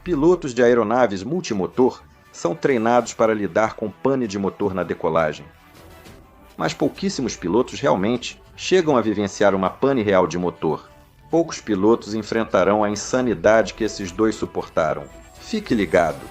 Pilotos de aeronaves multimotor são treinados para lidar com pane de motor na decolagem. Mas pouquíssimos pilotos realmente chegam a vivenciar uma pane real de motor. Poucos pilotos enfrentarão a insanidade que esses dois suportaram. Fique ligado!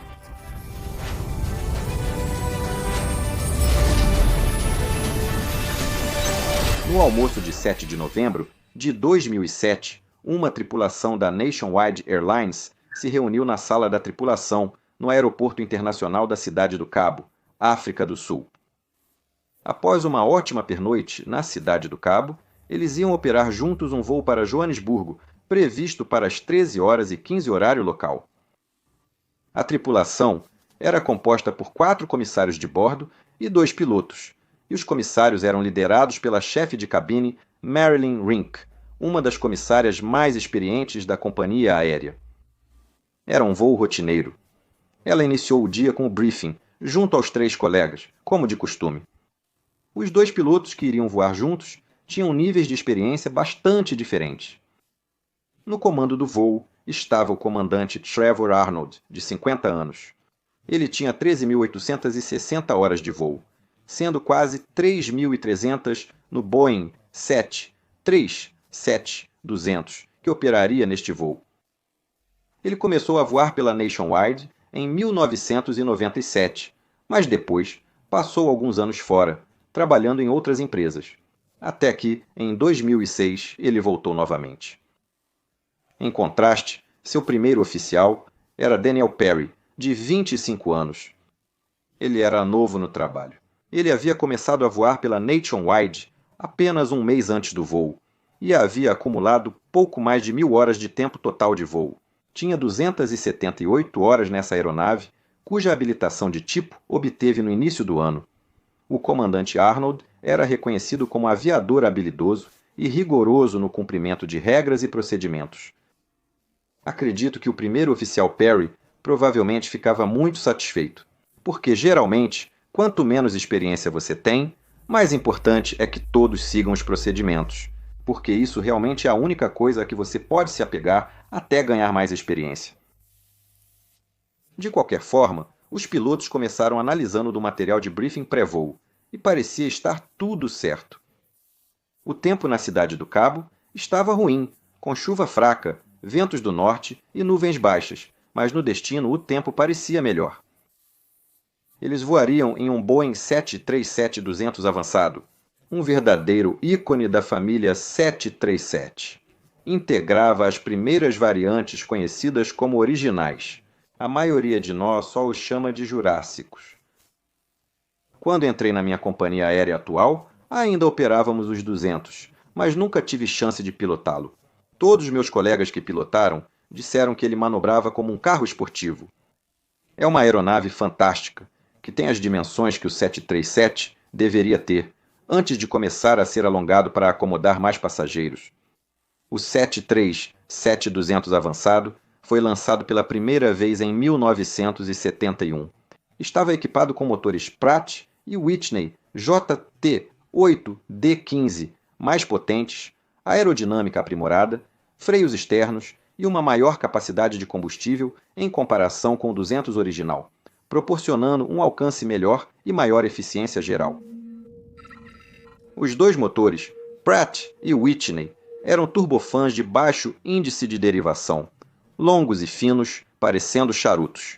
No almoço de 7 de novembro de 2007, uma tripulação da Nationwide Airlines se reuniu na sala da tripulação no Aeroporto Internacional da Cidade do Cabo, África do Sul. Após uma ótima pernoite na Cidade do Cabo, eles iam operar juntos um voo para Joanesburgo, previsto para as 13h15 horário local. A tripulação era composta por 4 comissários de bordo e 2 pilotos, e os comissários eram liderados pela chefe de cabine Marilyn Rink, uma das comissárias mais experientes da companhia aérea. Era um voo rotineiro. Ela iniciou o dia com o briefing, junto aos 3 colegas, como de costume. Os 2 pilotos que iriam voar juntos tinham níveis de experiência bastante diferentes. No comando do voo estava o comandante Trevor Arnold, de 50 anos. Ele tinha 13.860 horas de voo, sendo quase 3.300 no Boeing 737-200, que operaria neste voo. Ele começou a voar pela Nationwide em 1997, mas depois passou alguns anos fora, trabalhando em outras empresas, até que, em 2006, ele voltou novamente. Em contraste, seu primeiro oficial era Daniel Perry, de 25 anos. Ele era novo no trabalho. Ele havia começado a voar pela Nationwide apenas um mês antes do voo e havia acumulado pouco mais de 1.000 horas de tempo total de voo. Tinha 278 horas nessa aeronave, cuja habilitação de tipo obteve no início do ano. O comandante Arnold era reconhecido como aviador habilidoso e rigoroso no cumprimento de regras e procedimentos. Acredito que o primeiro oficial Perry provavelmente ficava muito satisfeito, porque geralmente, quanto menos experiência você tem, mais importante é que todos sigam os procedimentos, porque isso realmente é a única coisa a que você pode se apegar até ganhar mais experiência. De qualquer forma, os pilotos começaram analisando do material de briefing pré-voo, e parecia estar tudo certo. O tempo na Cidade do Cabo estava ruim, com chuva fraca, ventos do norte e nuvens baixas, mas no destino o tempo parecia melhor. Eles voariam em um Boeing 737-200 avançado, um verdadeiro ícone da família 737. Integrava as primeiras variantes conhecidas como originais. A maioria de nós só os chama de jurássicos. Quando entrei na minha companhia aérea atual, ainda operávamos os 200, mas nunca tive chance de pilotá-lo. Todos os meus colegas que pilotaram disseram que ele manobrava como um carro esportivo. É uma aeronave fantástica, que tem as dimensões que o 737 deveria ter, antes de começar a ser alongado para acomodar mais passageiros. O 737-200 avançado foi lançado pela primeira vez em 1971. Estava equipado com motores Pratt e Whitney JT8D15 mais potentes, aerodinâmica aprimorada, freios externos e uma maior capacidade de combustível em comparação com o 200 original, proporcionando um alcance melhor e maior eficiência geral. Os 2 motores, Pratt e Whitney, eram turbofãs de baixo índice de derivação, longos e finos, parecendo charutos.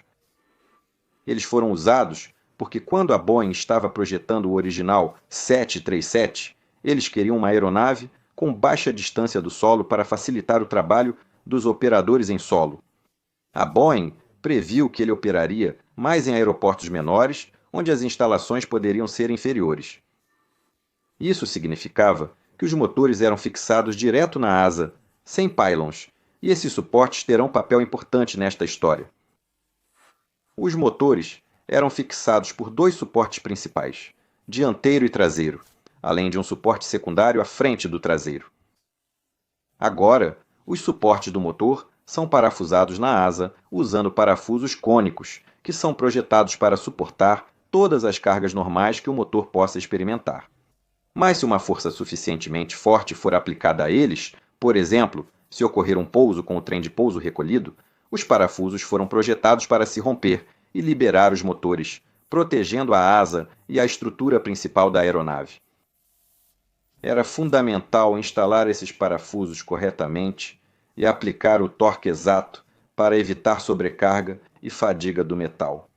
Eles foram usados porque quando a Boeing estava projetando o original 737, eles queriam uma aeronave com baixa distância do solo para facilitar o trabalho dos operadores em solo. A Boeing previu que ele operaria mais em aeroportos menores, onde as instalações poderiam ser inferiores. Isso significava que os motores eram fixados direto na asa, sem pylons, e esses suportes terão papel importante nesta história. Os motores eram fixados por 2 suportes principais, dianteiro e traseiro, além de um suporte secundário à frente do traseiro. Agora, os suportes do motor são parafusados na asa usando parafusos cônicos, que são projetados para suportar todas as cargas normais que o motor possa experimentar. Mas se uma força suficientemente forte for aplicada a eles, por exemplo, se ocorrer um pouso com o trem de pouso recolhido, Os parafusos foram projetados para se romper e liberar os motores, protegendo a asa e a estrutura principal da aeronave. Era fundamental instalar esses parafusos corretamente e aplicar o torque exato para evitar sobrecarga e fadiga do metal.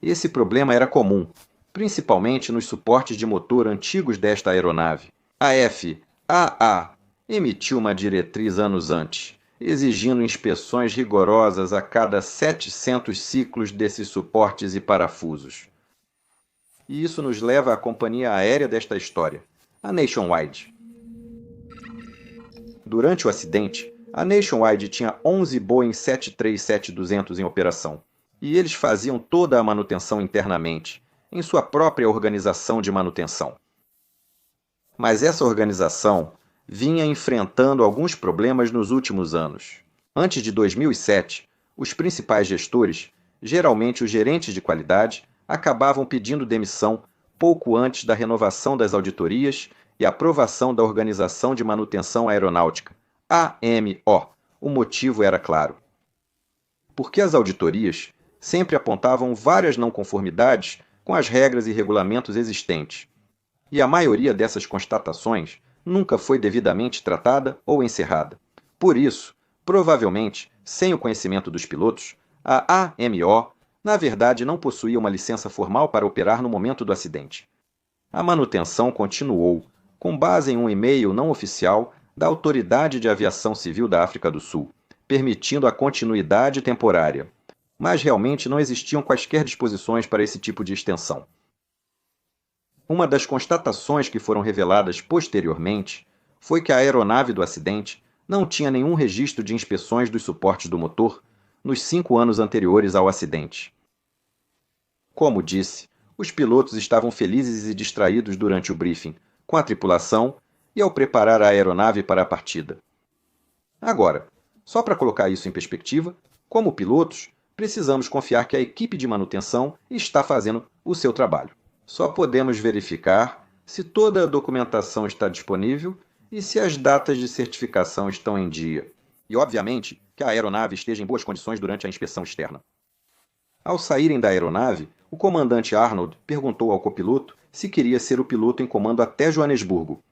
Esse problema era comum, principalmente nos suportes de motor antigos desta aeronave. A FAA emitiu uma diretriz anos antes, exigindo inspeções rigorosas a cada 700 ciclos desses suportes e parafusos. E isso nos leva à companhia aérea desta história, a Nationwide. Durante o acidente, a Nationwide tinha 11 Boeing 737-200 em operação, e eles faziam toda a manutenção internamente, em sua própria organização de manutenção. Mas essa organização vinha enfrentando alguns problemas nos últimos anos. Antes de 2007, os principais gestores, geralmente os gerentes de qualidade, acabavam pedindo demissão pouco antes da renovação das auditorias e aprovação da Organização de Manutenção Aeronáutica, AMO. O motivo era claro. Porque as auditorias sempre apontavam várias não conformidades com as regras e regulamentos existentes, e a maioria dessas constatações nunca foi devidamente tratada ou encerrada. Por isso, provavelmente, sem o conhecimento dos pilotos, a AMO, na verdade, não possuía uma licença formal para operar no momento do acidente. A manutenção continuou, com base em um e-mail não oficial da Autoridade de Aviação Civil da África do Sul, permitindo a continuidade temporária. Mas realmente não existiam quaisquer disposições para esse tipo de extensão. Uma das constatações que foram reveladas posteriormente foi que a aeronave do acidente não tinha nenhum registro de inspeções dos suportes do motor nos 5 anos anteriores ao acidente. Como disse, os pilotos estavam felizes e distraídos durante o briefing, com a tripulação e ao preparar a aeronave para a partida. Agora, só para colocar isso em perspectiva, como pilotos, precisamos confiar que a equipe de manutenção está fazendo o seu trabalho. Só podemos verificar se toda a documentação está disponível e se as datas de certificação estão em dia. E, obviamente, que a aeronave esteja em boas condições durante a inspeção externa. Ao saírem da aeronave, o comandante Arnold perguntou ao copiloto se queria ser o piloto em comando até Joanesburgo.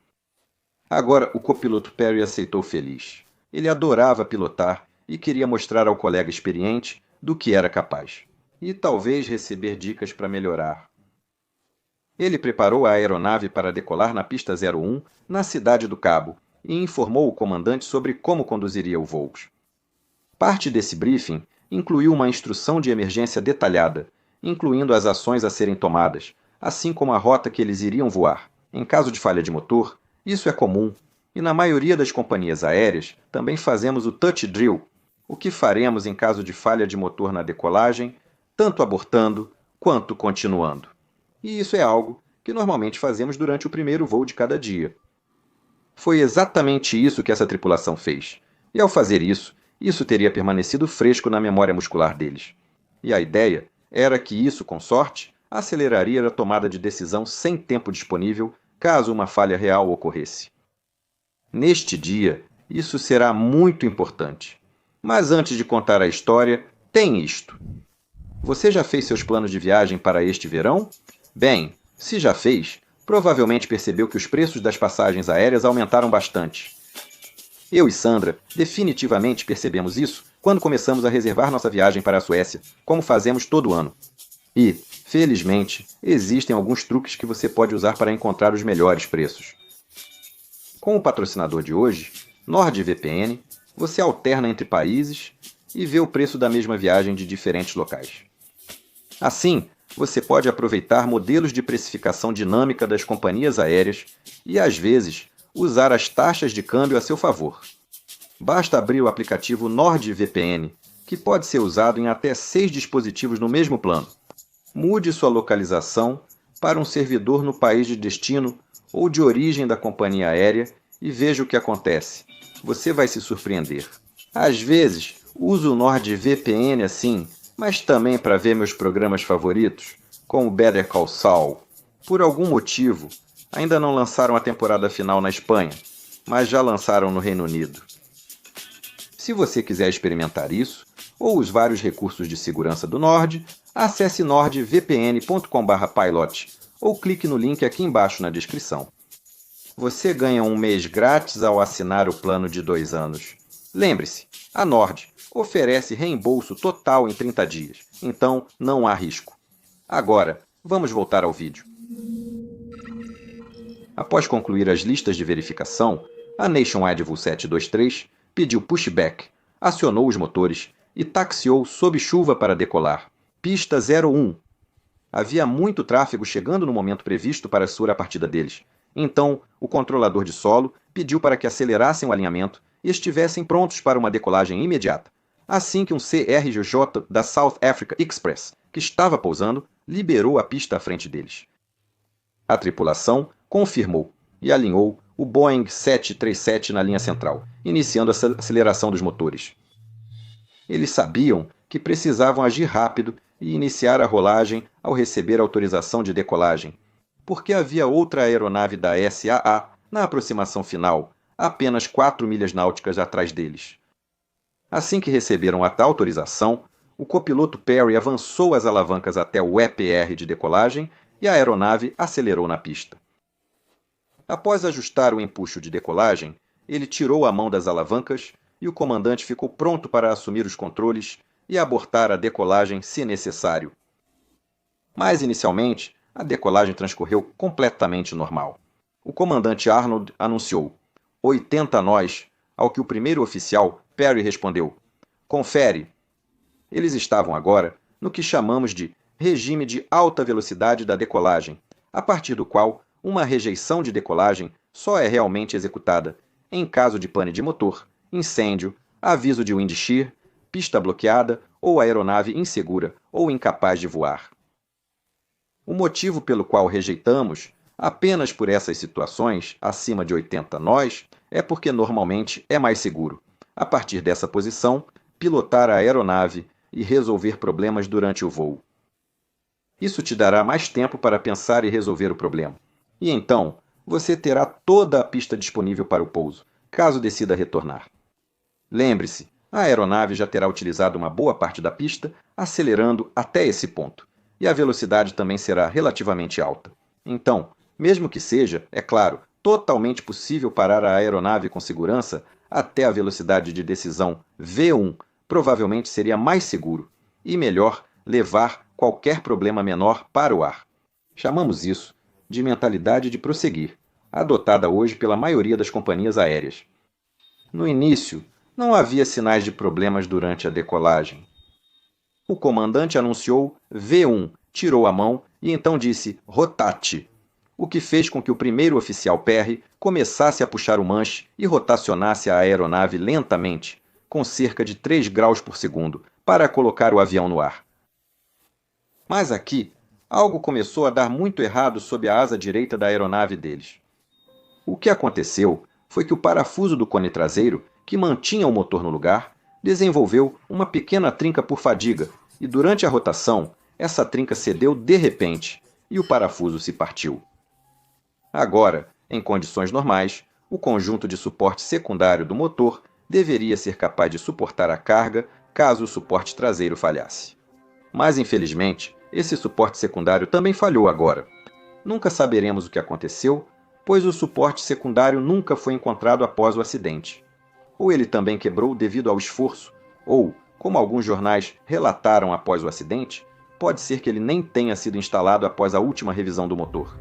Agora, o copiloto Perry aceitou feliz. Ele adorava pilotar e queria mostrar ao colega experiente do que era capaz. E talvez receber dicas para melhorar. Ele preparou a aeronave para decolar na pista 01, na Cidade do Cabo, e informou o comandante sobre como conduziria o voo. Parte desse briefing incluiu uma instrução de emergência detalhada, incluindo as ações a serem tomadas, assim como a rota que eles iriam voar. Em caso de falha de motor, isso é comum, e na maioria das companhias aéreas também fazemos o touch drill, o que faremos em caso de falha de motor na decolagem, tanto abortando quanto continuando. E isso é algo que normalmente fazemos durante o primeiro voo de cada dia. Foi exatamente isso que essa tripulação fez, e ao fazer isso, isso teria permanecido fresco na memória muscular deles. E a ideia era que isso, com sorte, aceleraria a tomada de decisão sem tempo disponível caso uma falha real ocorresse. Neste dia, isso será muito importante. Mas antes de contar a história, tem isto. Você já fez seus planos de viagem para este verão? Bem, se já fez, provavelmente percebeu que os preços das passagens aéreas aumentaram bastante. Eu e Sandra definitivamente percebemos isso quando começamos a reservar nossa viagem para a Suécia, como fazemos todo ano. E, felizmente, existem alguns truques que você pode usar para encontrar os melhores preços. Com o patrocinador de hoje, NordVPN, você alterna entre países e vê o preço da mesma viagem de diferentes locais. Assim, você pode aproveitar modelos de precificação dinâmica das companhias aéreas e, às vezes, usar as taxas de câmbio a seu favor. Basta abrir o aplicativo NordVPN, que pode ser usado em até 6 dispositivos no mesmo plano. Mude sua localização para um servidor no país de destino ou de origem da companhia aérea e veja o que acontece. Você vai se surpreender. Às vezes, uso o NordVPN assim, mas também para ver meus programas favoritos, como Better Call Saul. Por algum motivo, ainda não lançaram a temporada final na Espanha, mas já lançaram no Reino Unido. Se você quiser experimentar isso, ou os vários recursos de segurança do Nord, acesse nordvpn.com/pilot ou clique no link aqui embaixo na descrição. Você ganha um mês grátis ao assinar o plano de 2 anos. Lembre-se, a Nord oferece reembolso total em 30 dias, então não há risco. Agora, vamos voltar ao vídeo. Após concluir as listas de verificação, a Nationwide VU723 pediu pushback, acionou os motores e taxiou sob chuva para decolar. Pista 01. Havia muito tráfego chegando no momento previsto para a partida deles. Então, o controlador de solo pediu para que acelerassem o alinhamento e estivessem prontos para uma decolagem imediata. Assim que um CRJ da South Africa Express, que estava pousando, liberou a pista à frente deles. A tripulação confirmou e alinhou o Boeing 737 na linha central, iniciando a aceleração dos motores. Eles sabiam que precisavam agir rápido e iniciar a rolagem ao receber autorização de decolagem, porque havia outra aeronave da SAA na aproximação final, apenas 4 milhas náuticas atrás deles. Assim que receberam a tal autorização, o copiloto Perry avançou as alavancas até o EPR de decolagem e a aeronave acelerou na pista. Após ajustar o empuxo de decolagem, ele tirou a mão das alavancas e o comandante ficou pronto para assumir os controles e abortar a decolagem se necessário. Mas, inicialmente, a decolagem transcorreu completamente normal. O comandante Arnold anunciou 80 nós, ao que o primeiro oficial, Perry, respondeu: confere. Eles estavam agora no que chamamos de regime de alta velocidade da decolagem, a partir do qual uma rejeição de decolagem só é realmente executada em caso de pane de motor, incêndio, aviso de wind shear, pista bloqueada ou aeronave insegura ou incapaz de voar. O motivo pelo qual rejeitamos apenas por essas situações acima de 80 nós é porque normalmente é mais seguro, a partir dessa posição, pilotar a aeronave e resolver problemas durante o voo. Isso te dará mais tempo para pensar e resolver o problema. E então, você terá toda a pista disponível para o pouso, caso decida retornar. Lembre-se, a aeronave já terá utilizado uma boa parte da pista, acelerando até esse ponto, e a velocidade também será relativamente alta. Então, mesmo que seja, é claro, totalmente possível parar a aeronave com segurança até a velocidade de decisão V1, provavelmente seria mais seguro e melhor levar qualquer problema menor para o ar. Chamamos isso de mentalidade de prosseguir, adotada hoje pela maioria das companhias aéreas. No início, não havia sinais de problemas durante a decolagem. O comandante anunciou V1, tirou a mão e então disse rotate, o que fez com que o primeiro oficial Perry começasse a puxar o manche e rotacionasse a aeronave lentamente, com cerca de 3 graus por segundo, para colocar o avião no ar. Mas aqui, algo começou a dar muito errado sob a asa direita da aeronave deles. O que aconteceu foi que o parafuso do cone traseiro, que mantinha o motor no lugar, desenvolveu uma pequena trinca por fadiga, e durante a rotação, essa trinca cedeu de repente, e o parafuso se partiu. Agora, em condições normais, o conjunto de suporte secundário do motor deveria ser capaz de suportar a carga caso o suporte traseiro falhasse. Mas, infelizmente, esse suporte secundário também falhou agora. Nunca saberemos o que aconteceu, pois o suporte secundário nunca foi encontrado após o acidente. Ou ele também quebrou devido ao esforço, ou, como alguns jornais relataram após o acidente, pode ser que ele nem tenha sido instalado após a última revisão do motor.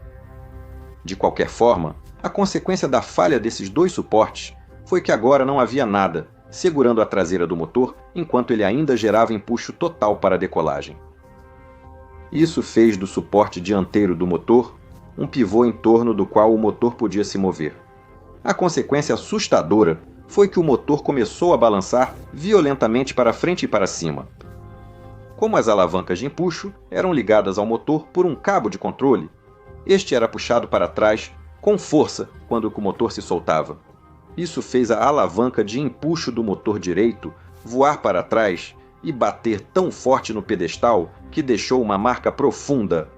De qualquer forma, a consequência da falha desses dois suportes foi que agora não havia nada segurando a traseira do motor enquanto ele ainda gerava empuxo total para a decolagem. Isso fez do suporte dianteiro do motor um pivô em torno do qual o motor podia se mover. A consequência assustadora foi que o motor começou a balançar violentamente para frente e para cima. Como as alavancas de empuxo eram ligadas ao motor por um cabo de controle, este era puxado para trás com força quando o motor se soltava. Isso fez a alavanca de empuxo do motor direito voar para trás e bater tão forte no pedestal que deixou uma marca profunda.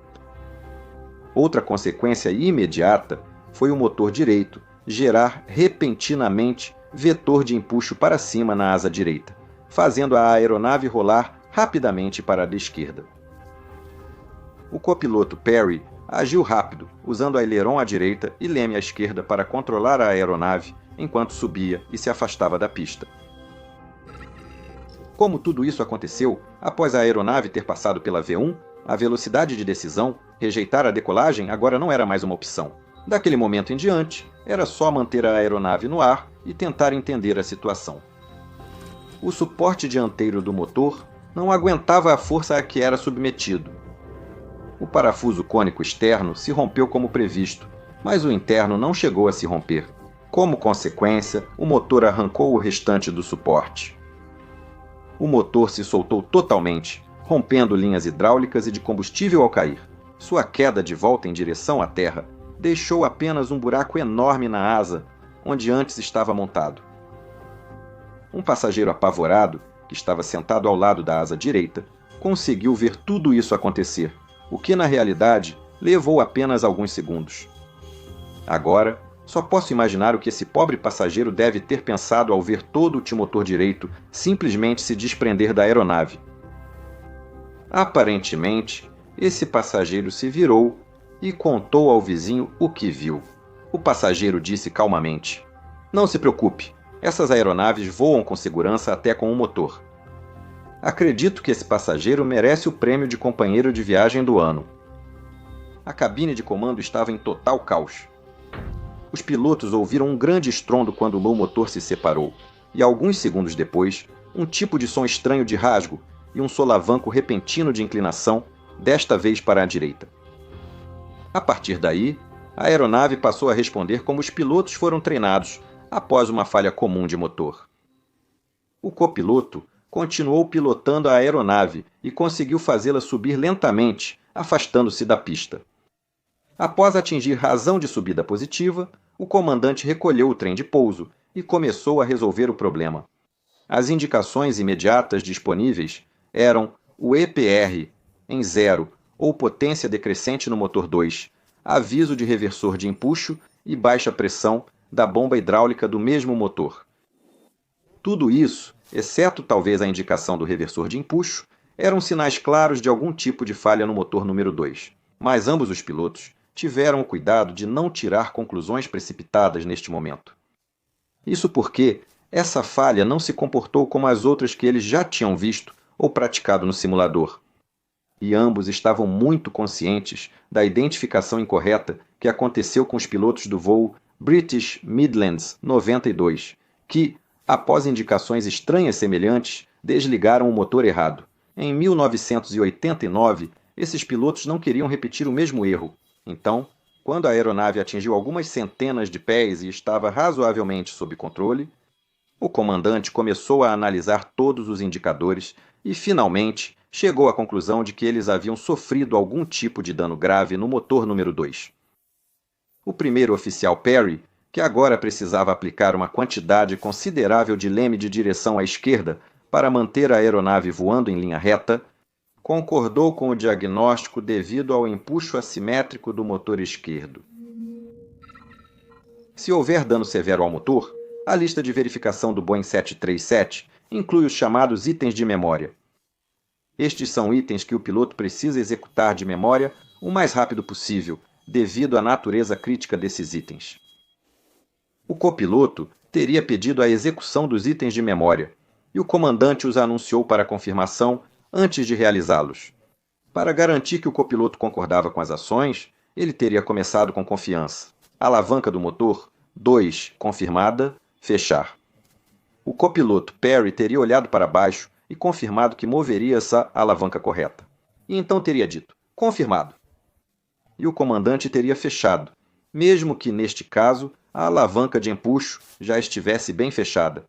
Outra consequência imediata foi o motor direito gerar repentinamente vetor de empuxo para cima na asa direita, fazendo a aeronave rolar rapidamente para a esquerda. O copiloto Perry agiu rápido, usando aileron à direita e leme à esquerda para controlar a aeronave enquanto subia e se afastava da pista. Como tudo isso aconteceu, após a aeronave ter passado pela V1, a velocidade de decisão, rejeitar a decolagem, agora não era mais uma opção. Daquele momento em diante, era só manter a aeronave no ar e tentar entender a situação. O suporte dianteiro do motor não aguentava a força a que era submetido. O parafuso cônico externo se rompeu como previsto, mas o interno não chegou a se romper. Como consequência, o motor arrancou o restante do suporte. O motor se soltou totalmente, rompendo linhas hidráulicas e de combustível ao cair. Sua queda de volta em direção à Terra deixou apenas um buraco enorme na asa, onde antes estava montado. Um passageiro apavorado, que estava sentado ao lado da asa direita, conseguiu ver tudo isso acontecer, o que na realidade levou apenas alguns segundos. Agora, só posso imaginar o que esse pobre passageiro deve ter pensado ao ver todo o timotor direito simplesmente se desprender da aeronave. Aparentemente, esse passageiro se virou e contou ao vizinho o que viu. O passageiro disse calmamente: "Não se preocupe, essas aeronaves voam com segurança até com um motor." Acredito que esse passageiro merece o prêmio de companheiro de viagem do ano. A cabine de comando estava em total caos. Os pilotos ouviram um grande estrondo quando o motor se separou, e alguns segundos depois, um tipo de som estranho de rasgo e um solavanco repentino de inclinação, desta vez para a direita. A partir daí, a aeronave passou a responder como os pilotos foram treinados após uma falha comum de motor. O copiloto continuou pilotando a aeronave e conseguiu fazê-la subir lentamente, afastando-se da pista. Após atingir razão de subida positiva, o comandante recolheu o trem de pouso e começou a resolver o problema. As indicações imediatas disponíveis eram o EPR em 0 ou potência decrescente no motor 2, aviso de reversor de empuxo e baixa pressão da bomba hidráulica do mesmo motor. Tudo isso, exceto talvez a indicação do reversor de empuxo, eram sinais claros de algum tipo de falha no motor número 2. Mas ambos os pilotos tiveram o cuidado de não tirar conclusões precipitadas neste momento. Isso porque essa falha não se comportou como as outras que eles já tinham visto ou praticado no simulador. E ambos estavam muito conscientes da identificação incorreta que aconteceu com os pilotos do voo British Midlands 92, que, após indicações estranhas semelhantes, desligaram o motor errado. Em 1989, esses pilotos não queriam repetir o mesmo erro. Então, quando a aeronave atingiu algumas centenas de pés e estava razoavelmente sob controle, o comandante começou a analisar todos os indicadores e, finalmente, chegou à conclusão de que eles haviam sofrido algum tipo de dano grave no motor número 2. O primeiro oficial Perry, que agora precisava aplicar uma quantidade considerável de leme de direção à esquerda para manter a aeronave voando em linha reta, concordou com o diagnóstico devido ao empuxo assimétrico do motor esquerdo. Se houver dano severo ao motor, a lista de verificação do Boeing 737 inclui os chamados itens de memória. Estes são itens que o piloto precisa executar de memória o mais rápido possível, devido à natureza crítica desses itens. O copiloto teria pedido a execução dos itens de memória, e o comandante os anunciou para confirmação antes de realizá-los. Para garantir que o copiloto concordava com as ações, ele teria começado com confiança. Alavanca do motor, 2, confirmada, fechar. O copiloto Perry teria olhado para baixo e confirmado que moveria essa alavanca correta. E então teria dito, confirmado. E o comandante teria fechado, mesmo que neste caso a alavanca de empuxo já estivesse bem fechada.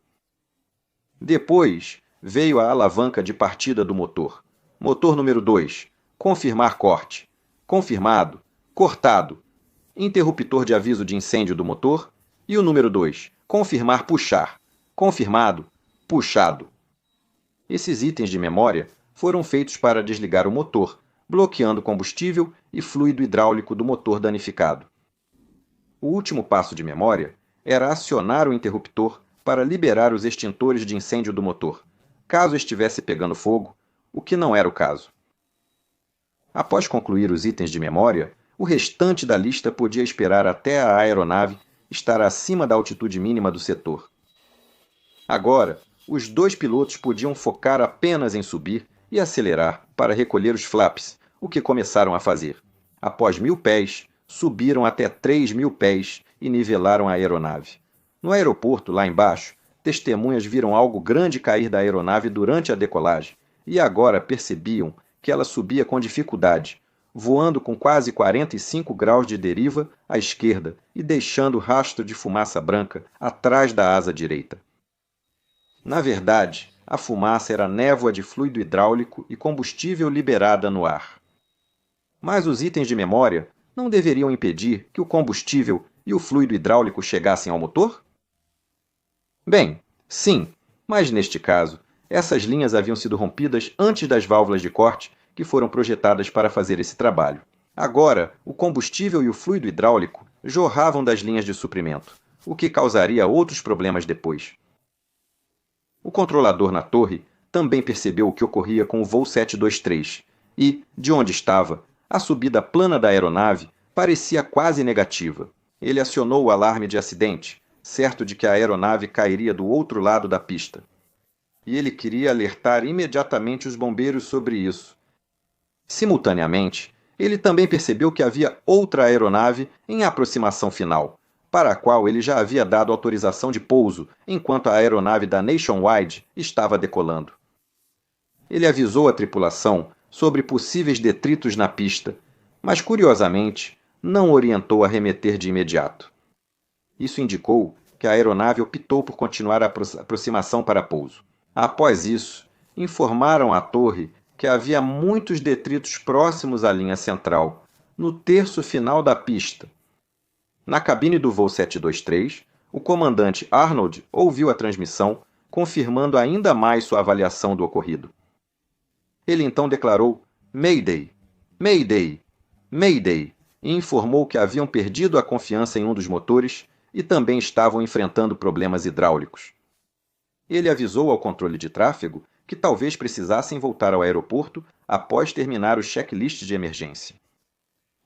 Depois veio a alavanca de partida do motor. Motor número 2, confirmar corte. Confirmado, cortado. Interruptor de aviso de incêndio do motor. E o número 2, confirmar puxar. Confirmado, puxado. Esses itens de memória foram feitos para desligar o motor, bloqueando combustível e fluido hidráulico do motor danificado. O último passo de memória era acionar o interruptor para liberar os extintores de incêndio do motor, caso estivesse pegando fogo, o que não era o caso. Após concluir os itens de memória, o restante da lista podia esperar até a aeronave estar acima da altitude mínima do setor. Agora, os dois pilotos podiam focar apenas em subir e acelerar para recolher os flaps, o que começaram a fazer. Após 1000 pés, subiram até 3000 pés e nivelaram a aeronave. No aeroporto, lá embaixo, testemunhas viram algo grande cair da aeronave durante a decolagem e agora percebiam que ela subia com dificuldade, voando com quase 45 graus de deriva à esquerda e deixando rastro de fumaça branca atrás da asa direita. Na verdade, a fumaça era névoa de fluido hidráulico e combustível liberada no ar. Mas os itens de memória não deveriam impedir que o combustível e o fluido hidráulico chegassem ao motor? Bem, sim, mas neste caso, essas linhas haviam sido rompidas antes das válvulas de corte que foram projetadas para fazer esse trabalho. Agora, o combustível e o fluido hidráulico jorravam das linhas de suprimento, o que causaria outros problemas depois. O controlador na torre também percebeu o que ocorria com o voo 723 e, de onde estava, a subida plana da aeronave parecia quase negativa. Ele acionou o alarme de acidente, certo de que a aeronave cairia do outro lado da pista. E ele queria alertar imediatamente os bombeiros sobre isso. Simultaneamente, ele também percebeu que havia outra aeronave em aproximação final, para a qual ele já havia dado autorização de pouso enquanto a aeronave da Nationwide estava decolando. Ele avisou a tripulação sobre possíveis detritos na pista, mas curiosamente não orientou a remeter de imediato. Isso indicou que a aeronave optou por continuar a aproximação para pouso. Após isso, informaram à torre que havia muitos detritos próximos à linha central, no terço final da pista. Na cabine do voo 723, o comandante Arnold ouviu a transmissão, confirmando ainda mais sua avaliação do ocorrido. Ele então declarou Mayday, Mayday, Mayday e informou que haviam perdido a confiança em um dos motores e também estavam enfrentando problemas hidráulicos. Ele avisou ao controle de tráfego que talvez precisassem voltar ao aeroporto após terminar o checklist de emergência.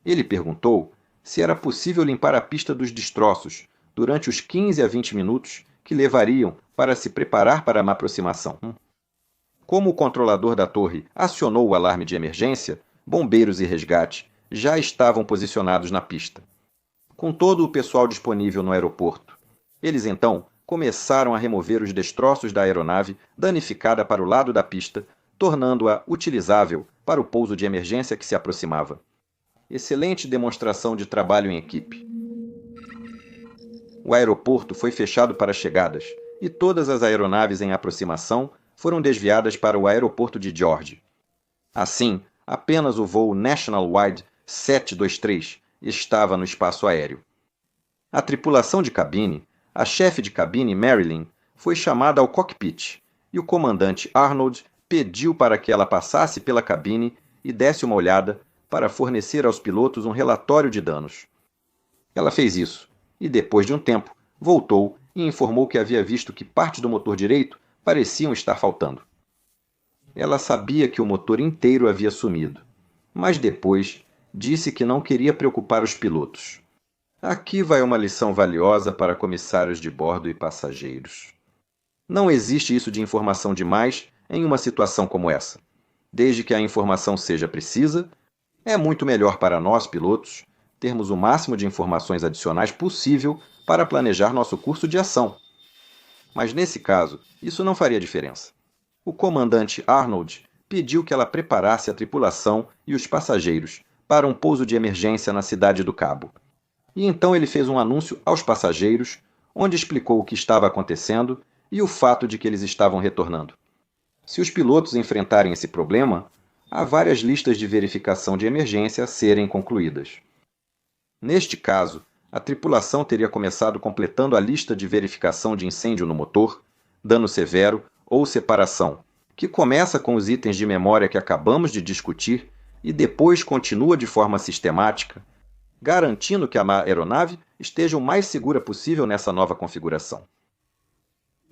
Ele perguntou se era possível limpar a pista dos destroços durante os 15 a 20 minutos que levariam para se preparar para uma aproximação. Como o controlador da torre acionou o alarme de emergência, bombeiros e resgate já estavam posicionados na pista, com todo o pessoal disponível no aeroporto. Eles então começaram a remover os destroços da aeronave danificada para o lado da pista, tornando-a utilizável para o pouso de emergência que se aproximava. Excelente demonstração de trabalho em equipe. O aeroporto foi fechado para chegadas e todas as aeronaves em aproximação foram desviadas para o aeroporto de George. Assim, apenas o voo Nationwide 723 estava no espaço aéreo. A tripulação de cabine, a chefe de cabine Marilyn, foi chamada ao cockpit e o comandante Arnold pediu para que ela passasse pela cabine e desse uma olhada para fornecer aos pilotos um relatório de danos. Ela fez isso e, depois de um tempo, voltou e informou que havia visto que partes do motor direito pareciam estar faltando. Ela sabia que o motor inteiro havia sumido, mas depois disse que não queria preocupar os pilotos. Aqui vai uma lição valiosa para comissários de bordo e passageiros. Não existe isso de informação demais em uma situação como essa. Desde que a informação seja precisa, é muito melhor para nós, pilotos, termos o máximo de informações adicionais possível para planejar nosso curso de ação. Mas nesse caso, isso não faria diferença. O comandante Arnold pediu que ela preparasse a tripulação e os passageiros para um pouso de emergência na cidade do Cabo. E então ele fez um anúncio aos passageiros, onde explicou o que estava acontecendo e o fato de que eles estavam retornando. Se os pilotos enfrentarem esse problema, há várias listas de verificação de emergência a serem concluídas. Neste caso, a tripulação teria começado completando a lista de verificação de incêndio no motor, dano severo ou separação, que começa com os itens de memória que acabamos de discutir e depois continua de forma sistemática, garantindo que a aeronave esteja o mais segura possível nessa nova configuração.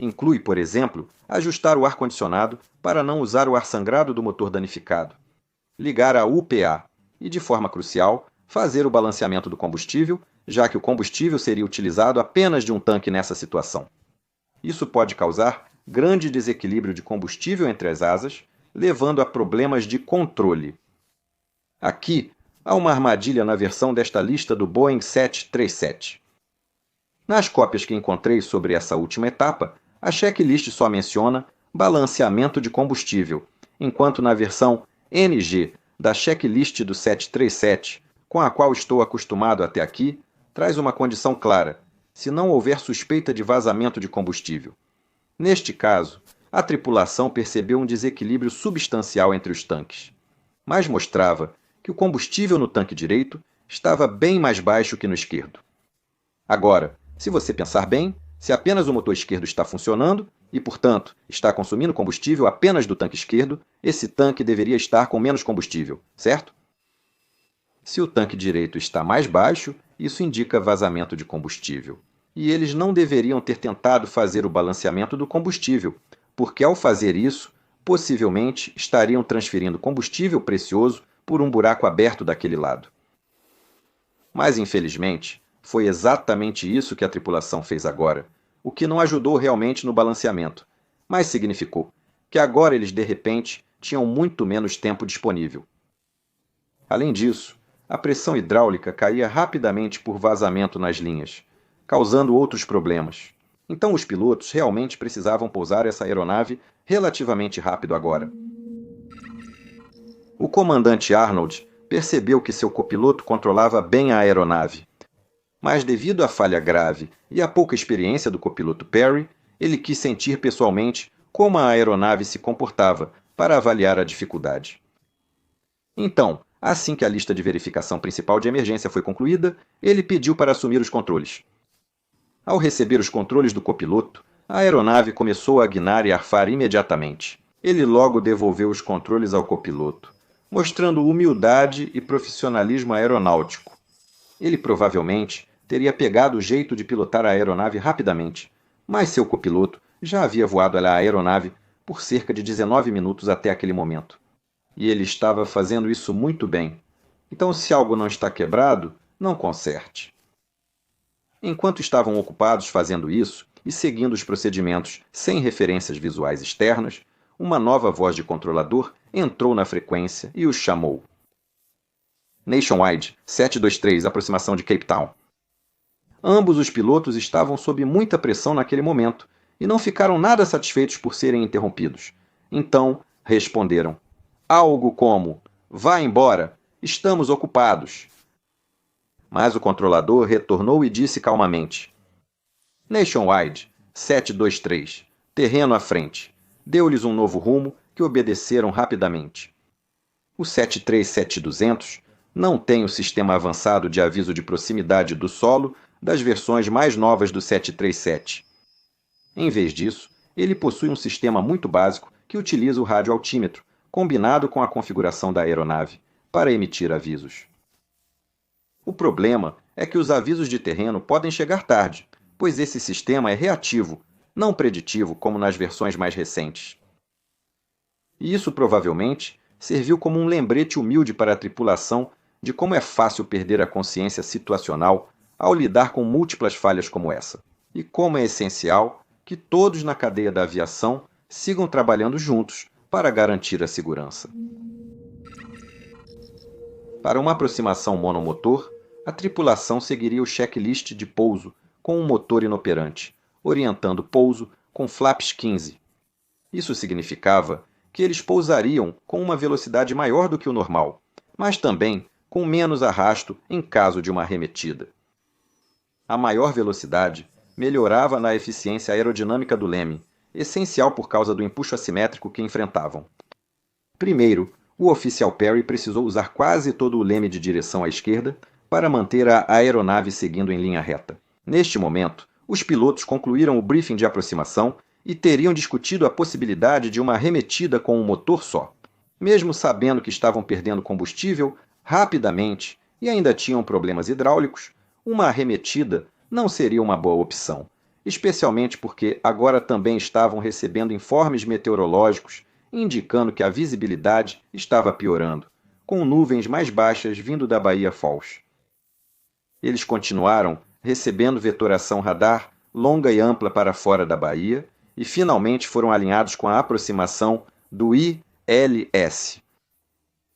Inclui, por exemplo, ajustar o ar-condicionado para não usar o ar sangrado do motor danificado, ligar a UPA e, de forma crucial, fazer o balanceamento do combustível, já que o combustível seria utilizado apenas de um tanque nessa situação. Isso pode causar grande desequilíbrio de combustível entre as asas, levando a problemas de controle. Aqui há uma armadilha na versão desta lista do Boeing 737. Nas cópias que encontrei sobre essa última etapa, a checklist só menciona balanceamento de combustível, enquanto na versão NG da checklist do 737, com a qual estou acostumado até aqui, traz uma condição clara: se não houver suspeita de vazamento de combustível. Neste caso, a tripulação percebeu um desequilíbrio substancial entre os tanques, mas mostrava que o combustível no tanque direito estava bem mais baixo que no esquerdo. Agora, se você pensar bem, se apenas o motor esquerdo está funcionando e, portanto, está consumindo combustível apenas do tanque esquerdo, esse tanque deveria estar com menos combustível, certo? Se o tanque direito está mais baixo, isso indica vazamento de combustível. E eles não deveriam ter tentado fazer o balanceamento do combustível, porque ao fazer isso, possivelmente estariam transferindo combustível precioso por um buraco aberto daquele lado. Mas, infelizmente, foi exatamente isso que a tripulação fez agora, o que não ajudou realmente no balanceamento, mas significou que agora eles de repente tinham muito menos tempo disponível. Além disso, a pressão hidráulica caía rapidamente por vazamento nas linhas, causando outros problemas. Então os pilotos realmente precisavam pousar essa aeronave relativamente rápido agora. O comandante Arnold percebeu que seu copiloto controlava bem a aeronave, mas devido à falha grave e à pouca experiência do copiloto Perry, ele quis sentir pessoalmente como a aeronave se comportava para avaliar a dificuldade. Então, assim que a lista de verificação principal de emergência foi concluída, ele pediu para assumir os controles. Ao receber os controles do copiloto, a aeronave começou a guinar e arfar imediatamente. Ele logo devolveu os controles ao copiloto, mostrando humildade e profissionalismo aeronáutico. Ele provavelmente teria pegado o jeito de pilotar a aeronave rapidamente, mas seu copiloto já havia voado a aeronave por cerca de 19 minutos até aquele momento. E ele estava fazendo isso muito bem. Então, se algo não está quebrado, não conserte. Enquanto estavam ocupados fazendo isso e seguindo os procedimentos sem referências visuais externas, uma nova voz de controlador entrou na frequência e os chamou. Nationwide, 723, aproximação de Cape Town. Ambos os pilotos estavam sob muita pressão naquele momento e não ficaram nada satisfeitos por serem interrompidos. Então, responderam: algo como: vá embora, estamos ocupados. Mas o controlador retornou e disse calmamente: Nationwide, 723, terreno à frente. Deu-lhes um novo rumo que obedeceram rapidamente. O 737-200 não tem o sistema avançado de aviso de proximidade do solo das versões mais novas do 737. Em vez disso, ele possui um sistema muito básico que utiliza o radioaltímetro, combinado com a configuração da aeronave, para emitir avisos. O problema é que os avisos de terreno podem chegar tarde, pois esse sistema é reativo, não preditivo como nas versões mais recentes. E isso provavelmente serviu como um lembrete humilde para a tripulação de como é fácil perder a consciência situacional ao lidar com múltiplas falhas como essa, e como é essencial que todos na cadeia da aviação sigam trabalhando juntos para garantir a segurança. Para uma aproximação monomotor, a tripulação seguiria o checklist de pouso com um motor inoperante, orientando pouso com flaps 15. Isso significava que eles pousariam com uma velocidade maior do que o normal, mas também com menos arrasto em caso de uma arremetida. A maior velocidade melhorava na eficiência aerodinâmica do leme, essencial por causa do empuxo assimétrico que enfrentavam. Primeiro, o oficial Perry precisou usar quase todo o leme de direção à esquerda para manter a aeronave seguindo em linha reta. Neste momento, os pilotos concluíram o briefing de aproximação e teriam discutido a possibilidade de uma arremetida com um motor só. Mesmo sabendo que estavam perdendo combustível rapidamente e ainda tinham problemas hidráulicos, uma arremetida não seria uma boa opção, especialmente porque agora também estavam recebendo informes meteorológicos indicando que a visibilidade estava piorando, com nuvens mais baixas vindo da Baía Falls. Eles continuaram recebendo vetoração radar longa e ampla para fora da Baía e finalmente foram alinhados com a aproximação do ILS.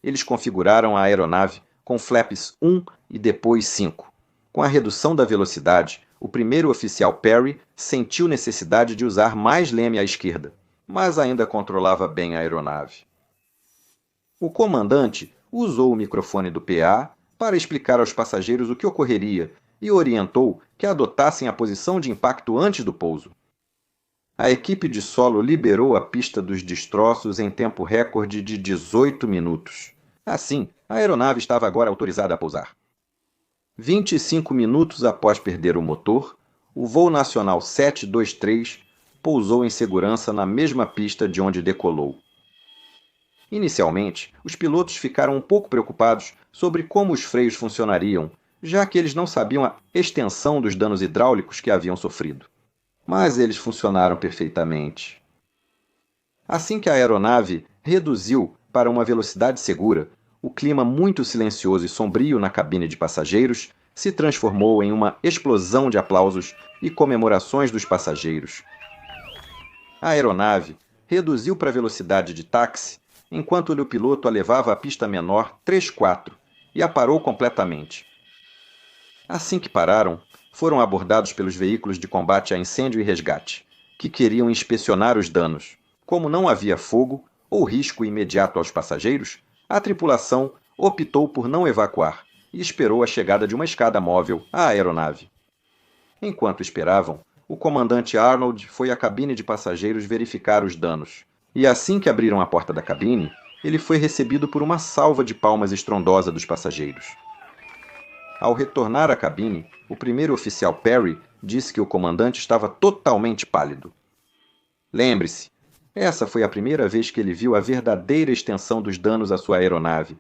Eles configuraram a aeronave com flaps 1 e depois 5. Com a redução da velocidade, o primeiro oficial Perry sentiu necessidade de usar mais leme à esquerda, mas ainda controlava bem a aeronave. O comandante usou o microfone do PA para explicar aos passageiros o que ocorreria e orientou que adotassem a posição de impacto antes do pouso. A equipe de solo liberou a pista dos destroços em tempo recorde de 18 minutos. Assim, a aeronave estava agora autorizada a pousar. 25 minutos após perder o motor, o voo nacional 723 pousou em segurança na mesma pista de onde decolou. Inicialmente, os pilotos ficaram um pouco preocupados sobre como os freios funcionariam, já que eles não sabiam a extensão dos danos hidráulicos que haviam sofrido. Mas eles funcionaram perfeitamente. Assim que a aeronave reduziu para uma velocidade segura, o clima muito silencioso e sombrio na cabine de passageiros se transformou em uma explosão de aplausos e comemorações dos passageiros. A aeronave reduziu para a velocidade de táxi enquanto o piloto a levava à pista menor 34 e a parou completamente. Assim que pararam, foram abordados pelos veículos de combate a incêndio e resgate, que queriam inspecionar os danos. Como não havia fogo ou risco imediato aos passageiros, a tripulação optou por não evacuar e esperou a chegada de uma escada móvel à aeronave. Enquanto esperavam, o comandante Arnold foi à cabine de passageiros verificar os danos. E assim que abriram a porta da cabine, ele foi recebido por uma salva de palmas estrondosa dos passageiros. Ao retornar à cabine, o primeiro oficial Perry disse que o comandante estava totalmente pálido. Lembre-se, essa foi a primeira vez que ele viu a verdadeira extensão dos danos à sua aeronave.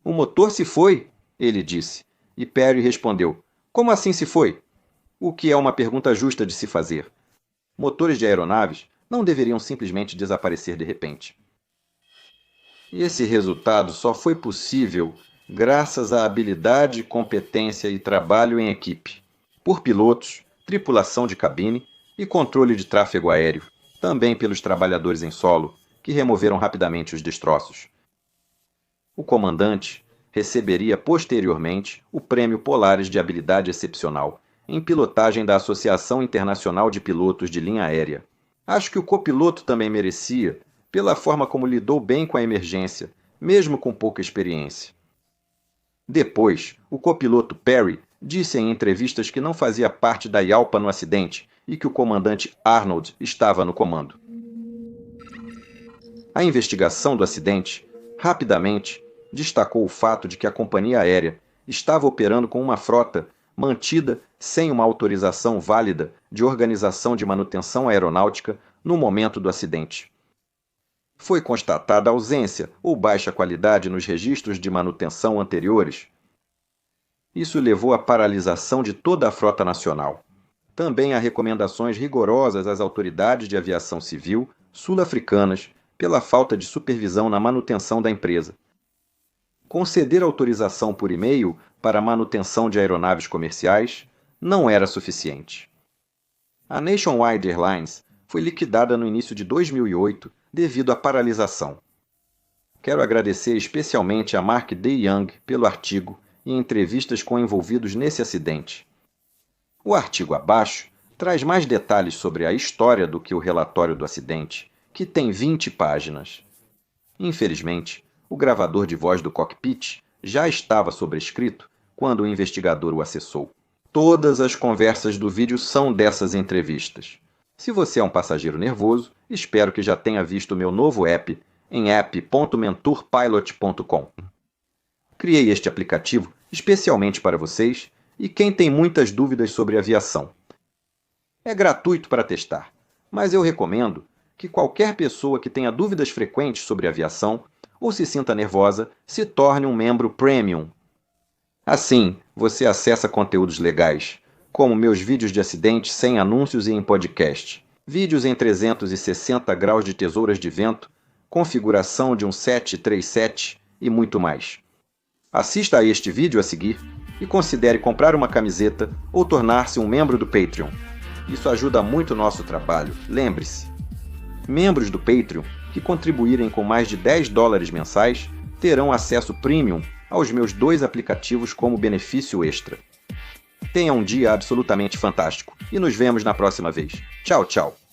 O motor se foi, ele disse, e Perry respondeu, como assim se foi? O que é uma pergunta justa de se fazer. Motores de aeronaves não deveriam simplesmente desaparecer de repente. E esse resultado só foi possível graças à habilidade, competência e trabalho em equipe, por pilotos, tripulação de cabine e controle de tráfego aéreo, também pelos trabalhadores em solo, que removeram rapidamente os destroços. O comandante receberia posteriormente o Prêmio Polaris de Habilidade Excepcional, em pilotagem da Associação Internacional de Pilotos de Linha Aérea. Acho que o copiloto também merecia, pela forma como lidou bem com a emergência, mesmo com pouca experiência. Depois, o copiloto Perry disse em entrevistas que não fazia parte da IALPA no acidente e que o comandante Arnold estava no comando. A investigação do acidente, rapidamente, destacou o fato de que a companhia aérea estava operando com uma frota mantida sem uma autorização válida de organização de manutenção aeronáutica no momento do acidente. Foi constatada ausência ou baixa qualidade nos registros de manutenção anteriores. Isso levou à paralisação de toda a frota nacional. Também há recomendações rigorosas às autoridades de aviação civil sul-africanas pela falta de supervisão na manutenção da empresa. Conceder autorização por e-mail para a manutenção de aeronaves comerciais não era suficiente. A Nationwide Airlines foi liquidada no início de 2008 devido à paralisação. Quero agradecer especialmente a Mark D. Young pelo artigo e entrevistas com envolvidos nesse acidente. O artigo abaixo traz mais detalhes sobre a história do que o relatório do acidente, que tem 20 páginas. Infelizmente, o gravador de voz do cockpit já estava sobrescrito quando o investigador o acessou. Todas as conversas do vídeo são dessas entrevistas. Se você é um passageiro nervoso, espero que já tenha visto o meu novo app em app.mentorpilot.com. Criei este aplicativo especialmente para vocês e quem tem muitas dúvidas sobre aviação. É gratuito para testar, mas eu recomendo que qualquer pessoa que tenha dúvidas frequentes sobre aviação ou se sinta nervosa se torne um membro Premium. Assim, você acessa conteúdos legais, como meus vídeos de acidente sem anúncios e em podcast, vídeos em 360 graus de tesouras de vento, configuração de um 737 e muito mais. Assista a este vídeo a seguir e considere comprar uma camiseta ou tornar-se um membro do Patreon. Isso ajuda muito o nosso trabalho, lembre-se. Membros do Patreon que contribuírem com mais de $10 mensais terão acesso premium aos meus 2 aplicativos como benefício extra. Tenha um dia absolutamente fantástico e nos vemos na próxima vez. Tchau, tchau!